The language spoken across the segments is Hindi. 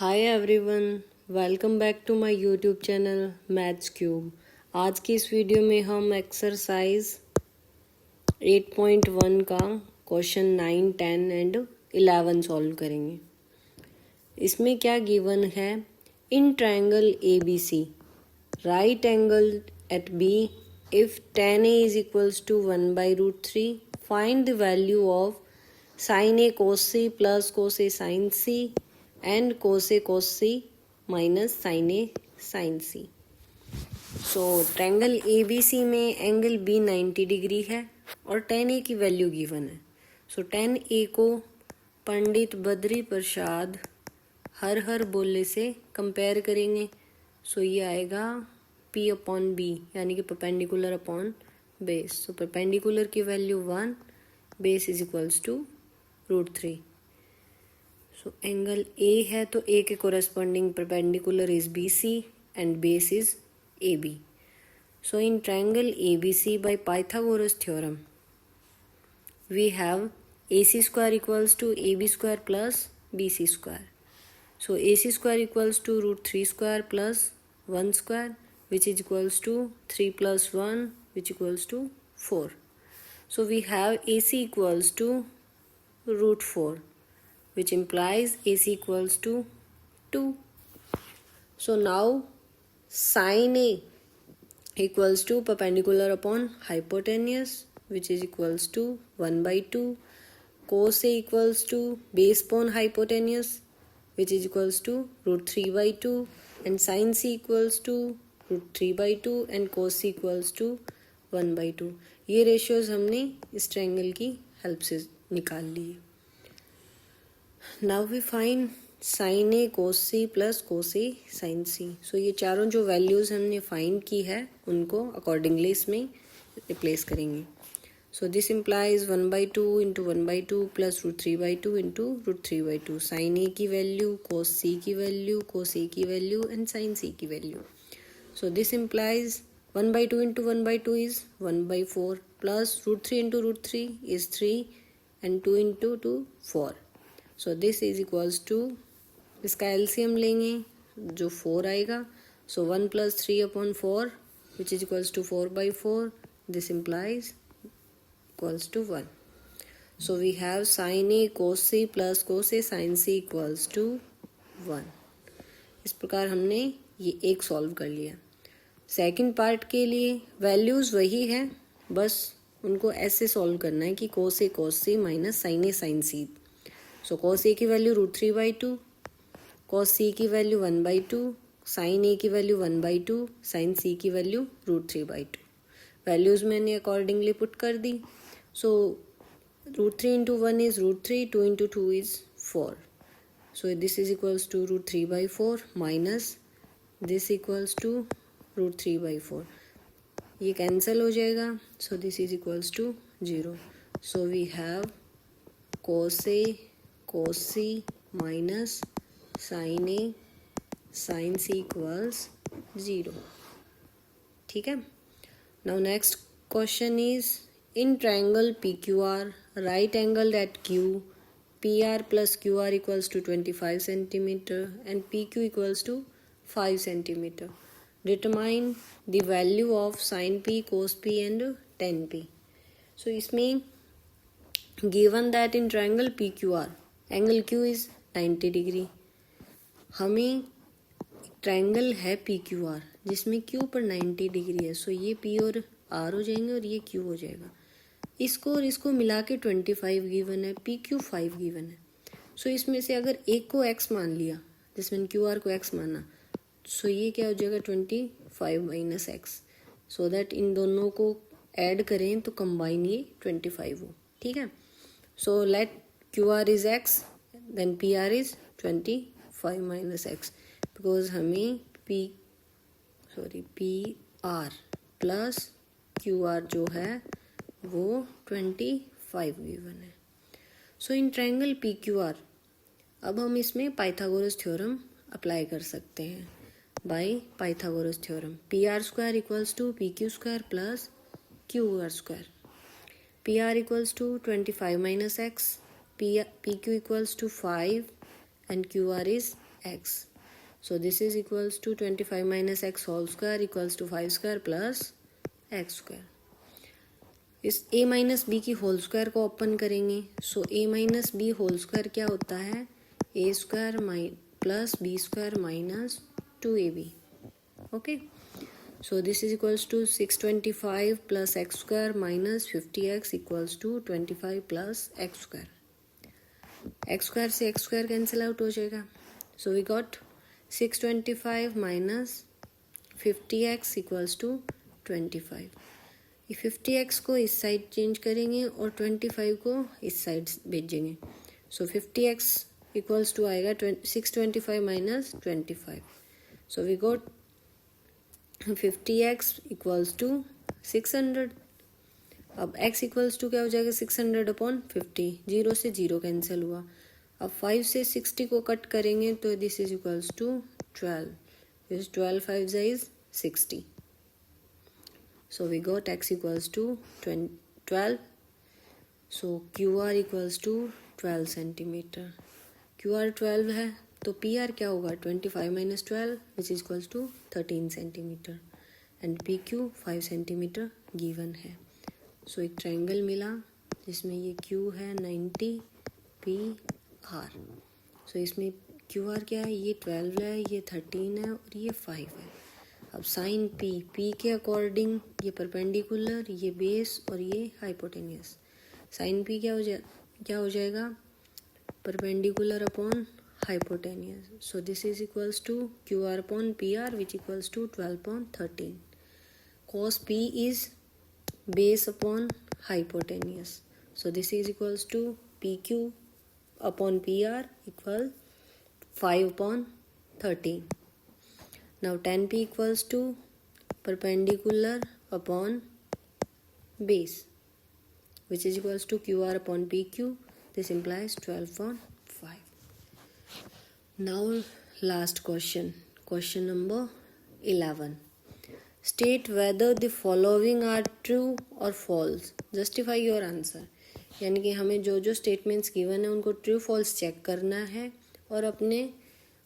Hi everyone, welcome back to my YouTube channel maths cube. आज की इस वीडियो में हम एक्सरसाइज 8.1 का क्वेश्चन 9, 10 एंड 11 सॉल्व करेंगे। इसमें क्या गिवन है? In triangle A B C right angle at B if tan a is equals to 1/√3 find the value of sin a cos c plus cos a sin c and cos c minus sin a sin c। So triangle A B C में एंगल बी 90 डिग्री है और tan a की वैल्यू गिवन है। सो tan a को पंडित बद्री प्रसाद हर हर बोले से कंपेयर करेंगे। सो ये आएगा p अपॉन बी यानी कि perpendicular upon base. So perpendicular की value 1, base is equals to √3। So angle A है तो ए के corresponding perpendicular is B C and base is A B. So in triangle A B C by Pythagoras theorem we have A C square equals to A B square plus B C square. So A C square equals to √3 square plus 1 square which is equals to 3 plus 1 which equals to 4. So we have AC equals to √4 which implies AC equals to 2. So now sin A equals to perpendicular upon hypotenuse which is equals to 1/2. Cos A equals to base upon hypotenuse which is equals to √3/2 and sin C equals to √3/2 and cos c equals to 1/2। ये रेशियोज हमने इस ट्रायंगल की हेल्प से निकाल लिए। Now we find sin a cos c plus cos a sin c। So ये चारों जो वैल्यूज हमने फाइंड की है उनको अकॉर्डिंगली इसमें रिप्लेस करेंगे। So this implies 1/2 into 1/2 plus √3/2 into √3/2। sin a की वैल्यू, cos c की वैल्यू, cos a की वैल्यू एंड sin c की value. So this implies 1/2 into 1/2 is 1/4 plus √3 into √3 is 3 and 2 into 2 4. So this is equals to, इसका एलसीएम लेंगे जो 4 आएगा। So 1 plus 3 upon 4 which is equals to 4/4. This implies equals to 1. So we have sin A cos C plus cos A sin C equals to 1. इस प्रकार हमने ये एक सॉल्व कर लिया। सेकंड पार्ट के लिए वैल्यूज वही है, बस उनको ऐसे सॉल्व करना है कि cos A cos C minus sin A sin C। So cos A की वैल्यू √3/2, cos C की वैल्यू 1/2, sin A की वैल्यू 1/2, sin C की वैल्यू √3/2। वैल्यूज मैंने अकॉर्डिंगली पुट कर दी। सो √3 into 1 is √3, 2 into 2 is 4. So this is equals to √3/4 minus this equals to √3/4। ये कैंसिल हो जाएगा। So this is equals to 0। So we have cos A cos C minus sin A sin C equals 0। ठीक है। Now next question is in triangle PQR right angle at Q PR plus QR equals to 25 centimeter and PQ equals to 5 centimeter. Determine the value of sin P, cos P and tan P. So इसमें given that in triangle PQR angle Q is 90 degree, हमें ट्रायंगल है PQR जिसमें Q पर 90 डिग्री है। सो ये P और R हो जाएंगे और ये Q हो जाएगा। इसको और इसको मिला के 25 गिवन है, PQ 5 गिवन है। सो इसमें से अगर एक को x मान लिया जिसमें QR को x माना, सो ये क्या हो जाएगा 25 minus x। So that in दोनों को ऐड करें तो कंबाइन ये 25 हो। ठीक है। So let QR is x then PR is 25 minus x because हमें PR प्लस QR जो है वो 25 गिवन है। सो इन ट्रायंगल PQR अब हम इसमें पाइथागोरस थ्योरम अप्लाई कर सकते हैं। By Pythagoras theorem PR square equals to PQ square plus QR square. PR equals to 25 minus x, PQ equals to 5 and QR is x. So this is equals to 25 minus x whole square equals to 5 square plus x square. इस a माइनस बी की होल स्क्वायर को ओपन करेंगे. So a minus b whole square क्या होता है? a square plus b square minus 2ab. Okay. So this is equals to 625 plus x square minus 50x equals to 25 plus x square. x square से x square cancel out हो जाएगा. So we got 625 minus 50x equals to 25. ये 50x को इस साइड चेंज करेंगे और 25 को इस साइड भेजेंगे. So 50x equals to आएगा 625 minus 25. So we got 50x equals to 600. अब x इक्वल्स टू क्या हो जाएगा? 600 अपॉन 50. 0 से 0 कैंसिल हुआ. अब 5 से 60 को कट करेंगे तो this is equals to 12. This 12 5 is 60. So we got x equals to 12. So QR equals to 12 centimetre. QR 12 है तो PR क्या होगा? 25 minus 12 which is equals to 13 centimetre and PQ 5 centimetre given है. सो एक ट्रायंगल मिला जिसमें ये Q है 90 PR. सो इसमें QR क्या है? ये 12 है, ये 13 है और ये 5 है. अब साइन P के अकॉर्डिंग ये परपेंडिकुलर, ये बेस और ये हाइपोटेनियस. साइन P क्या हो जाएगा? Perpendicular upon hypotenuse. So this is equals to QR upon PR which equals to 12 upon 13. Cos P is base upon hypotenuse. So this is equals to PQ upon PR equal 5 upon 13. Now tan P equals to perpendicular upon base which is equals to QR upon PQ. This implies 12 upon 5. Now last question number 11. State whether the following are true or false. Justify your answer. यानी कि हमें जो जो स्टेटमेंट्स गिवन है उनको ट्रू फॉल्स चेक करना है और अपने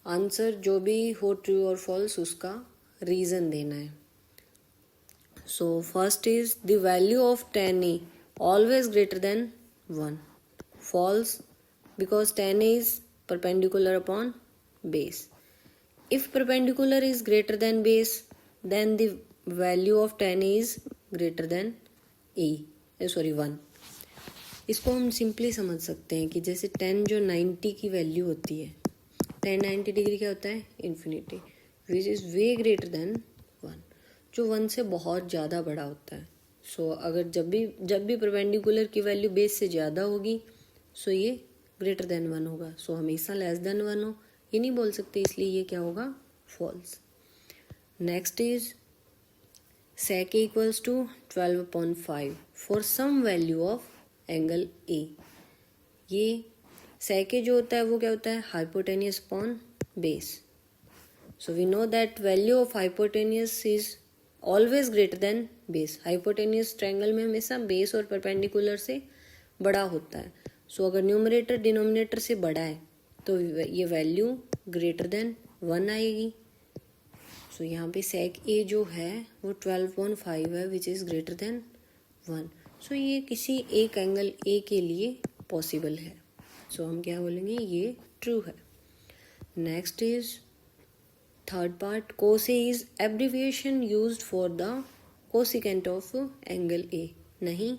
आंसर जो भी हो ट्रू और फॉल्स उसका रीज़न देना है. So first is the value of tan A always greater than 1. False because tan A is perpendicular upon base. If perpendicular is greater than base, then the value of tan A is greater than 1. इसको हम सिंपली समझ सकते हैं कि जैसे tan जो 90 की वैल्यू होती है, tan 90 डिग्री क्या होता है? Infinity, which is way greater than 1, जो 1 से बहुत ज़्यादा बड़ा होता है. सो अगर जब भी परपेंडिकुलर की वैल्यू बेस से ज़्यादा होगी सो ये ग्रेटर देन 1 होगा. सो हमेशा लेस देन 1 हो ये नहीं बोल सकते, इसलिए ये क्या होगा? False. Next is sec A equals to 12 upon 5 for some value of angle A. ये sec A जो होता है वो क्या होता है? Hypotenuse upon base. So we know that value of hypotenuse is always greater than base. Hypotenuse triangle में हमेशा बेस और परपेंडिकुलर से बड़ा होता है. सो अगर न्यूमरेटर डिनोमिनेटर से बड़ा है तो ये वैल्यू ग्रेटर देन 1 आएगी. सो यहाँ पे sec A जो है वो 12.5 है विच इज़ ग्रेटर देन 1. सो ये किसी एक एंगल A के लिए पॉसिबल है. सो हम क्या बोलेंगे? ये ट्रू है. Next is third part. cos A is abbreviation used for the cosecant of angle A. नहीं,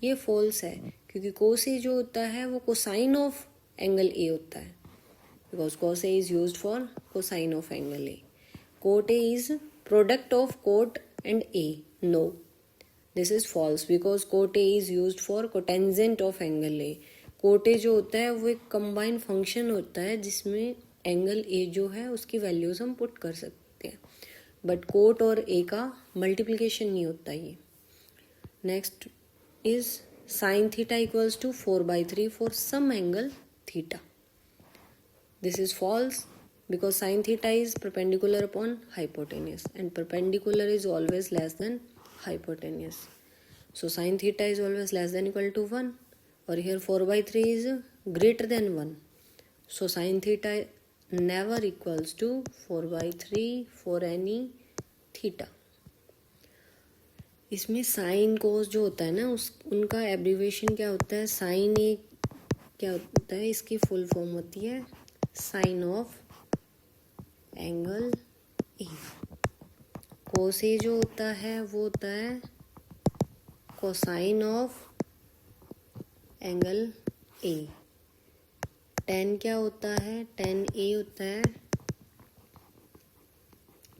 ये फॉल्स है क्योंकि cos A जो होता है वो कोसाइन ऑफ एंगल A होता है. Because cos A is used for cosine of angle A. cot A is product of cot and A. No, this is false because cot A is used for cotangent of angle A. cot A जो होता है वो एक combined function होता है जिसमें एंगल A जो है उसकी वैल्यूज हम पुट कर सकते हैं, बट cot और A का मल्टीप्लिकेशन नहीं होता ये. Next is sin theta equals to 4/3 for some angle theta. This is false because sin theta is perpendicular upon hypotenuse and perpendicular is always less than hypotenuse. So sin theta is always less than equal to 1 और here 4/3 is greater than 1. So sin theta never equals to 4/3 for any theta. इसमें साइन कोस जो होता है ना उनका एब्रीविएशन क्या होता है. साइन ए क्या होता है, इसकी फुल फॉर्म होती है साइन ऑफ एंगल ए. कोस ए जो होता है वो होता है cosine of angle A. Ten क्या होता है, टेन ए होता है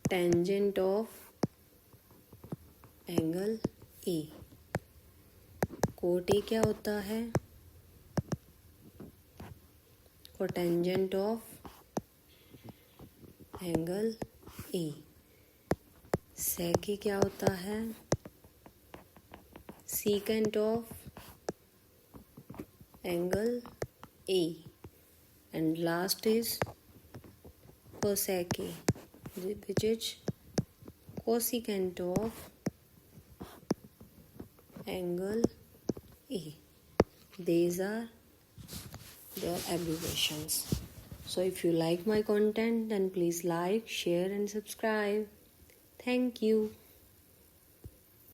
tangent of angle A. Cot A क्या होता है, कोटेंजेंट ऑफ एंगल ए. सेक ए क्या होता है, secant of angle A. And last is cosec A, which is cosecant of angle A. These are their abbreviations. So if you like my content, then please like, share and subscribe. Thank you.